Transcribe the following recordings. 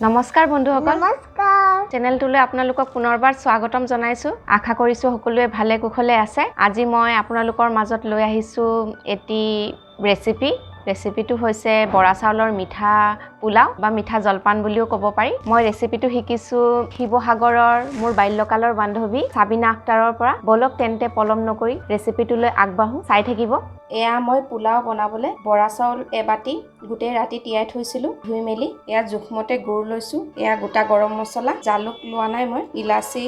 নমস্কাৰ বন্ধুসকল নমস্কাৰ চেনেলটোলৈ আপোনালোকক পুনৰবাৰ স্বাগতম জনাইছো আশা কৰিছো সকলোৱে ভালে কুশলে আছে আজি মই আপোনালোকৰ মাজত লৈ আহিছো এটি ৰেচিপিটো হৈছে বৰা চাউলৰ মিঠা পোলাও বা মিঠা জলপান বুলিও ক'ব পাৰি মই ৰেচিপিটো শিকিছো শিৱসাগৰৰ মোৰ বাল্যকালৰ বান্ধৱী সাবিনা আখতাৰৰ পৰা বলক তেন্তে পলম নকৰি ৰেচিপিটোলৈ আগবাঢ়ো চাই থাকিব এয়া মই পোলাও বনাবলে বৰা চাউল এবাটি গোটেই ৰাতি তিয়াই থৈছিলো ধুই মেলি এয়া জুখমতে গুড় লৈছো এয়া গোটা গৰম মছলা জালুক লোৱা নাই মই ইলাচি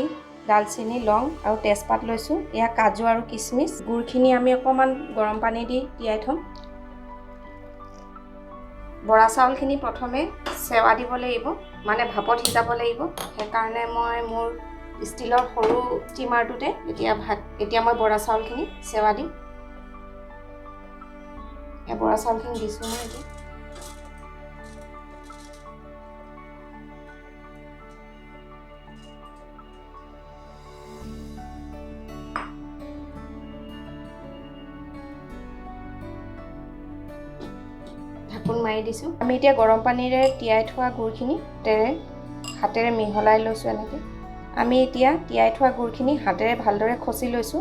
দালচিনি লং আৰু তেজপাত লৈছো এয়া কাজু আৰু কিশমিশ গুড়খিনি আমি অকমান গৰম পানী দি তিয়াই থম বৰা চাউলখিনি প্ৰথমে সেৱা দিব লাগিব মানে ভাপত সিজাব লাগিব সেইকাৰণে মই মোৰ ষ্টিলৰ সৰু ষ্টিমাৰটোতে এতিয়া মই বৰা চাউলখিনি সেৱা দিম এই বৰা চাউলখিনি দিছো মই এতিয়া ঢাকন মাৰি দিছো আমি এতিয়া গৰম পানীৰে তিয়াই থোৱা গুড়খিনি হাতেৰে মিহলাই লৈছো এনেকৈ আমি এতিয়া তিয়াই থোৱা গুড়খিনি হাতেৰে ভালদৰে খচি লৈছো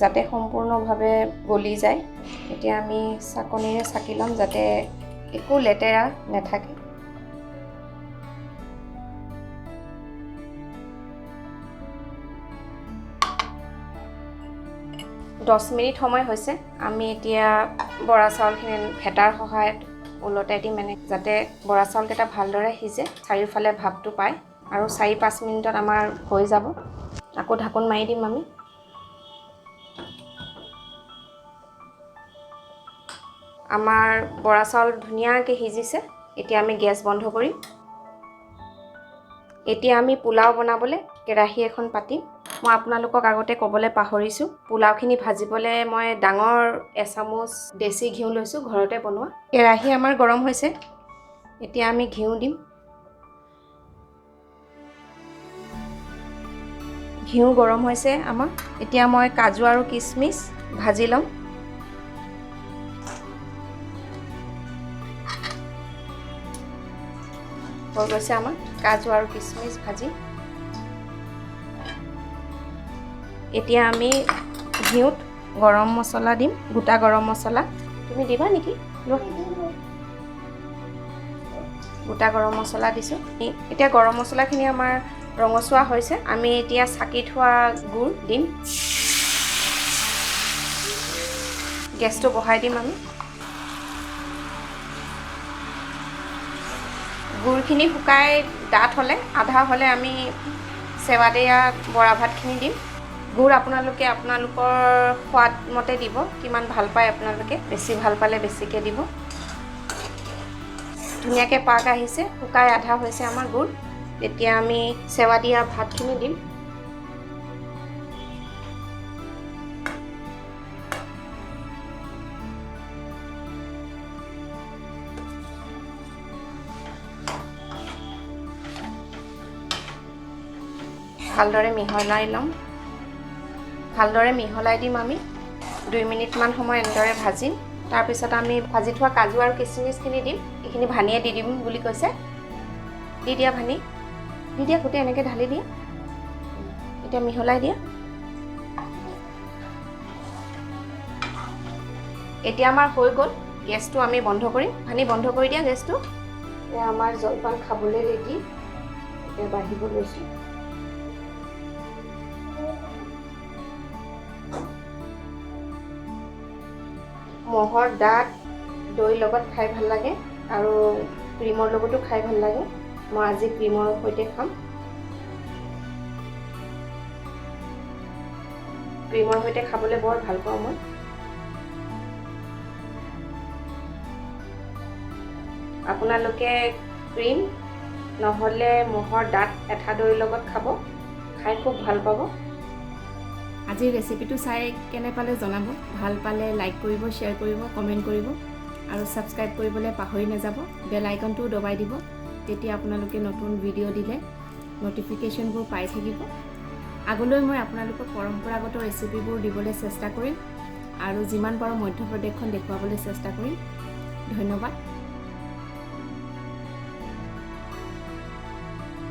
যাতে সম্পূৰ্ণভাৱে গলি যায় এতিয়া আমি চাকনিৰে চাকি লম যাতে একো লেতেৰা নাথাকে দহ মিনিট সময় হৈছে আমি এতিয়া বৰা চাউলখিনি ফেটাৰ সহায়ত উলটাই দিম মানে যাতে বৰা চাউলকেইটা ভালদৰে সিজে চাৰিওফালে ভাপটো পায় আৰু 4-5 মিনিটত আমাৰ হৈ যাব আকৌ ঢাকন মাৰি দিম আমি আমাৰ বৰা চাউল ধুনীয়াকৈ সিজিছে এতিয়া আমি গেছ বন্ধ কৰিম এতিয়া আমি পোলাও বনাবলৈ কেৰাহী এখন পাতিম মই আপোনালোকক আগতে ক'বলৈ পাহৰিছো পোলাওখিনি ভাজিবলৈ মই ডাঙৰ এচামুচ দেশী ঘিউ লৈছো ঘৰতে বনোৱা কেৰাহী আমাৰ গৰম হৈছে এতিয়া আমি ঘিউ দিম ঘিউ গৰম হৈছে আমাৰ এতিয়া মই কাজু আৰু কিশমিশ ভাজি লম হৈ গৈছে আমাৰ কাজু আৰু কিশমিশ ভাজি এতিয়া আমি ঘিউত গৰম মছলা দিম গোটা গৰম মছলা তুমি দিবা নেকি গোটা গৰম মছলা দিছো এতিয়া গৰম মছলাখিনি আমাৰ ৰঙচুৱা হৈছে আমি এতিয়া চাকি থোৱা গুড় দিম গেছটো বঢ়াই দিম আমি গুড়খিনি শুকাই ডাঠ হ'লে আধা হ'লে আমি সেৱা দিয়া বৰা ভাতখিনি দিম গুড় আপোনালোকৰ সোৱাদ মতে দিব কিমান ভাল পায় আপোনালোকে বেছি ভাল পালে বেছিকৈ দিব ধুনীয়াকৈ পাক আহিছে শুকাই আধা হৈছে আমাৰ গুড় এতিয়া আমি সেৱা দিয়া ভাতখিনি দিম ভালদৰে মিহলাই দিম আমি 2 মিনিটমান সময় এনেদৰে ভাজিম তাৰপিছত আমি ভাজি থোৱা কাজু আৰু কিশমিশখিনি দিম এইখিনি ভানিয়ে দি দিম বুলি কৈছে দি দিয়া ভানি দি দিয়া গোটেই এনেকৈ ঢালি দিয়া এতিয়া মিহলাই দিয়া এতিয়া আমাৰ হৈ গ'ল গেছটো আমি বন্ধ কৰিম ভানি বন্ধ কৰি দিয়া গেছটো এতিয়া আমাৰ জলপান খাবলৈ ৰেডি এতিয়া বাঢ়িব লৈছোঁ মহৰ দাঁত দৈৰ লগত খাই ভাল লাগে আৰু ক্ৰীমৰ লগতো খাই ভাল লাগে মই আজি ক্ৰীমৰ সৈতে খাম ক্ৰীমৰ সৈতে খাবলৈ বৰ ভাল পাওঁ মই আপোনালোকে ক্ৰীম নহ'লে মহৰ দাঁত এঠা দৈৰ লগত খাব খাই খুব ভাল পাব আজিৰ ৰেচিপিটো চাই কেনে পালে জনাব ভাল পালে লাইক কৰিব শ্বেয়াৰ কৰিব কমেণ্ট কৰিব আৰু ছাবস্ক্ৰাইব কৰিবলৈ পাহৰি নাযাব বেল আইকনটো দবাই দিব তেতিয়া আপোনালোকে নতুন ভিডিঅ' দিলে নটিফিকেশ্যনবোৰ পাই থাকিব আগলৈ মই আপোনালোকক পৰম্পৰাগত ৰেচিপিবোৰ দিবলৈ চেষ্টা কৰিম আৰু যিমান পাৰোঁ মধ্যপ্ৰদেশখন দেখুৱাবলৈ চেষ্টা কৰিম ধন্যবাদ